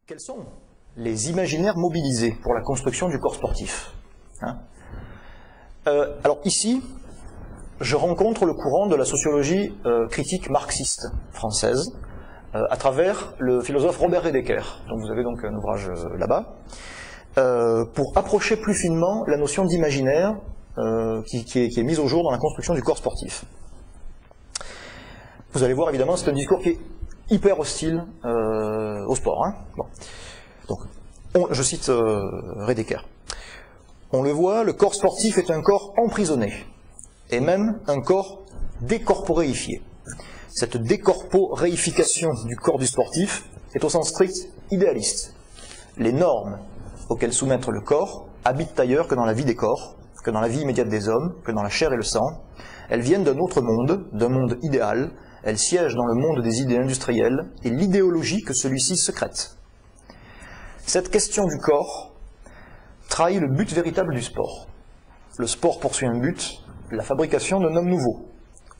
Quels sont les imaginaires mobilisés pour la construction du corps sportif, hein? Alors ici, je rencontre le courant de la sociologie critique marxiste française à travers le philosophe Robert Redeker, dont vous avez donc un ouvrage là-bas, pour approcher plus finement la notion d'imaginaire qui est mise au jour dans la construction du corps sportif. Vous allez voir évidemment, c'est un discours qui est hyper hostile au sport, hein. Bon. Donc, je cite Redeker. On le voit, le corps sportif est un corps emprisonné, et même un corps décorporéifié. Cette décorporéification du corps du sportif est au sens strict idéaliste. Les normes auxquelles soumettre le corps habitent ailleurs que dans la vie des corps, que dans la vie immédiate des hommes, que dans la chair et le sang. Elles viennent d'un autre monde, d'un monde idéal. Elles siègent dans le monde des idées industrielles et l'idéologie que celui-ci secrète. Cette question du corps trahit le but véritable du sport. Le sport poursuit un but, la fabrication d'un homme nouveau.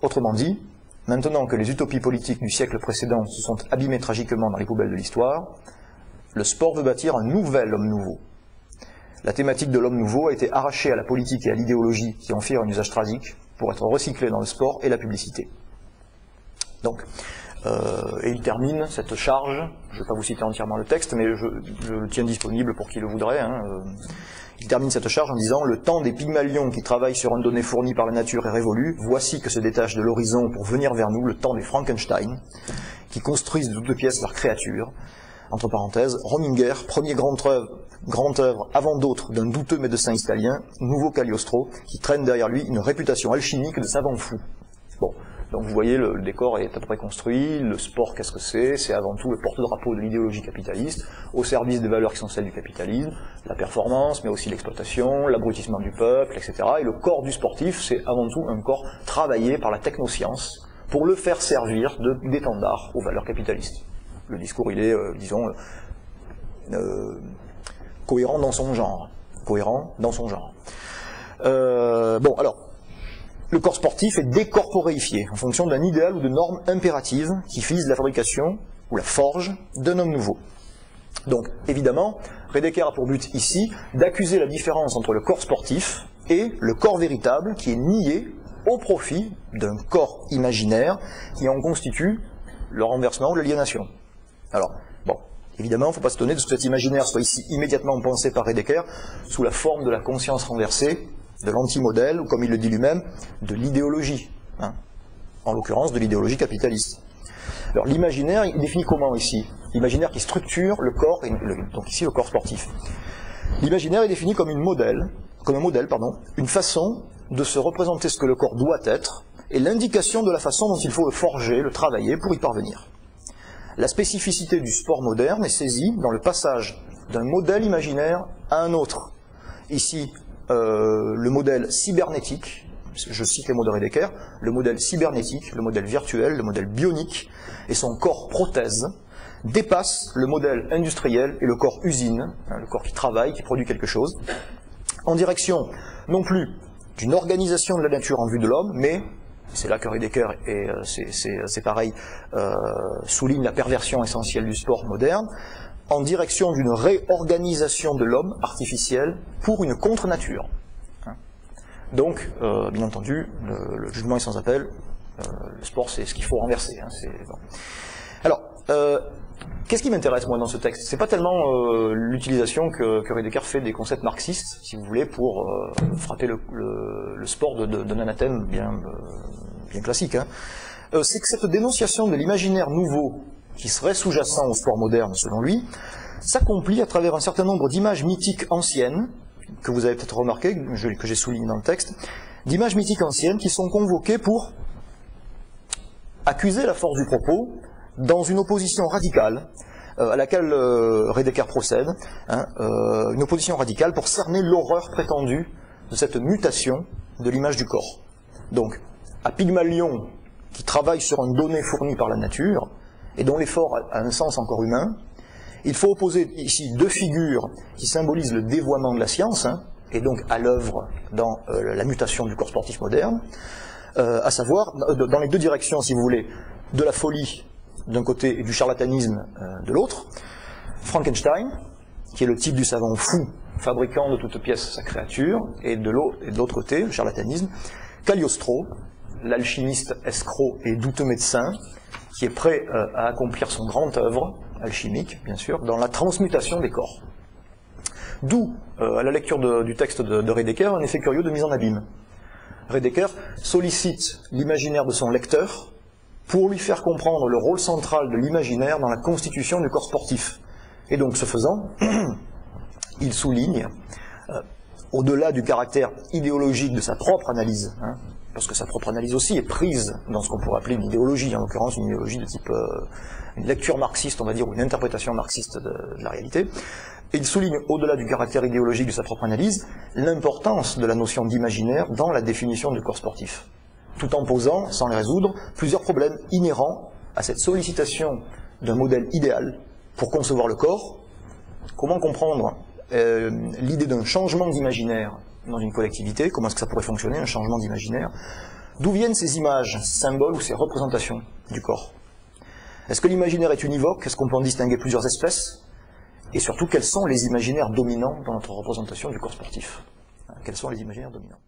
Autrement dit, maintenant que les utopies politiques du siècle précédent se sont abîmées tragiquement dans les poubelles de l'histoire, le sport veut bâtir un nouvel homme nouveau. La thématique de l'homme nouveau a été arrachée à la politique et à l'idéologie qui en firent un usage tragique pour être recyclée dans le sport et la publicité. Donc, et il termine cette charge, je ne vais pas vous citer entièrement le texte, mais je le tiens disponible pour qui le voudrait, hein, il termine cette charge en disant « Le temps des Pygmalions qui travaillent sur un donné fourni par la nature est révolu, voici que se détache de l'horizon pour venir vers nous le temps des Frankenstein, qui construisent de toutes pièces leurs créatures. » Entre parenthèses, Rominger, premier grand œuvre avant d'autres d'un douteux médecin italien, nouveau Cagliostro, qui traîne derrière lui une réputation alchimique de savant fou. Bon. Donc vous voyez, le décor est à peu près construit, le sport qu'est-ce que c'est? C'est avant tout le porte-drapeau de l'idéologie capitaliste, au service des valeurs qui sont celles du capitalisme, la performance, mais aussi l'exploitation, l'abrutissement du peuple, etc. Et le corps du sportif, c'est avant tout un corps travaillé par la technoscience, pour le faire servir d'étendard aux valeurs capitalistes. Le discours, il est, disons, cohérent dans son genre. Cohérent dans son genre. Bon, alors, le corps sportif est décorporéifié en fonction d'un idéal ou de normes impératives qui visent la fabrication ou la forge d'un homme nouveau. Donc, évidemment, Redeker a pour but ici d'accuser la différence entre le corps sportif et le corps véritable qui est nié au profit d'un corps imaginaire qui en constitue le renversement ou l'aliénation. Alors, bon, évidemment, il ne faut pas s'étonner de ce que cet imaginaire soit ici immédiatement pensé par Redeker sous la forme de la conscience renversée, de l'anti-modèle, ou comme il le dit lui-même, de l'idéologie, hein, en l'occurrence de l'idéologie capitaliste. Alors l'imaginaire, il définit comment ici? L'imaginaire qui structure le corps, donc ici le corps sportif. L'imaginaire est défini comme un modèle, une façon de se représenter ce que le corps doit être, et l'indication de la façon dont il faut le forger, le travailler pour y parvenir. La spécificité du sport moderne est saisie dans le passage d'un modèle imaginaire à un autre. Ici, le modèle cybernétique, je cite les mots de Redeker, le modèle cybernétique, le modèle virtuel, le modèle bionique et son corps prothèse dépasse le modèle industriel et le corps usine, hein, le corps qui travaille, qui produit quelque chose, en direction non plus d'une organisation de la nature en vue de l'homme, mais, c'est là que Redeker, et c'est pareil, souligne la perversion essentielle du sport moderne, en direction d'une réorganisation de l'homme artificiel pour une contre-nature. Donc, bien entendu, le jugement est sans appel, le sport c'est ce qu'il faut renverser. Hein, bon. Alors, qu'est-ce qui m'intéresse moi dans ce texte? C'est pas tellement l'utilisation que Redeker fait des concepts marxistes, si vous voulez, pour frapper le sport d'un anathème bien classique. Hein. C'est que cette dénonciation de l'imaginaire nouveau qui serait sous-jacent au sport moderne, selon lui, s'accomplit à travers un certain nombre d'images mythiques anciennes, que vous avez peut-être remarqué, que j'ai souligné dans le texte, d'images mythiques anciennes qui sont convoquées pour accuser la force du propos dans une opposition radicale à laquelle Redeker procède, hein, une opposition radicale pour cerner l'horreur prétendue de cette mutation de l'image du corps. Donc, à Pygmalion, qui travaille sur un donné fourni par la nature, et dont l'effort a un sens encore humain, il faut opposer ici deux figures qui symbolisent le dévoiement de la science, hein, et donc à l'œuvre dans la mutation du corps sportif moderne, à savoir, dans les deux directions, si vous voulez, de la folie d'un côté et du charlatanisme de l'autre, Frankenstein, qui est le type du savant fou, fabricant de toutes pièces sa créature, et de l'autre côté, le charlatanisme, Cagliostro, l'alchimiste escroc et douteux médecin, qui est prêt à accomplir son grand œuvre, alchimique bien sûr, dans la transmutation des corps. D'où, à la lecture du texte de Rediker, un effet curieux de mise en abîme. Rediker sollicite l'imaginaire de son lecteur pour lui faire comprendre le rôle central de l'imaginaire dans la constitution du corps sportif. Et donc, ce faisant, il souligne, au-delà du caractère idéologique de sa propre analyse, parce que sa propre analyse aussi est prise dans ce qu'on pourrait appeler une idéologie, en l'occurrence une idéologie de type une lecture marxiste, on va dire, ou une interprétation marxiste de la réalité. Et il souligne, au-delà du caractère idéologique de sa propre analyse, l'importance de la notion d'imaginaire dans la définition du corps sportif, tout en posant, sans les résoudre, plusieurs problèmes inhérents à cette sollicitation d'un modèle idéal pour concevoir le corps. Comment comprendre l'idée d'un changement d'imaginaire dans une collectivité, comment est-ce que ça pourrait fonctionner, un changement d'imaginaire? D'où viennent ces images, symboles ou ces représentations du corps? Est-ce que l'imaginaire est univoque? Est-ce qu'on peut en distinguer plusieurs espèces? Et surtout, quels sont les imaginaires dominants dans notre représentation du corps sportif? Quels sont les imaginaires dominants?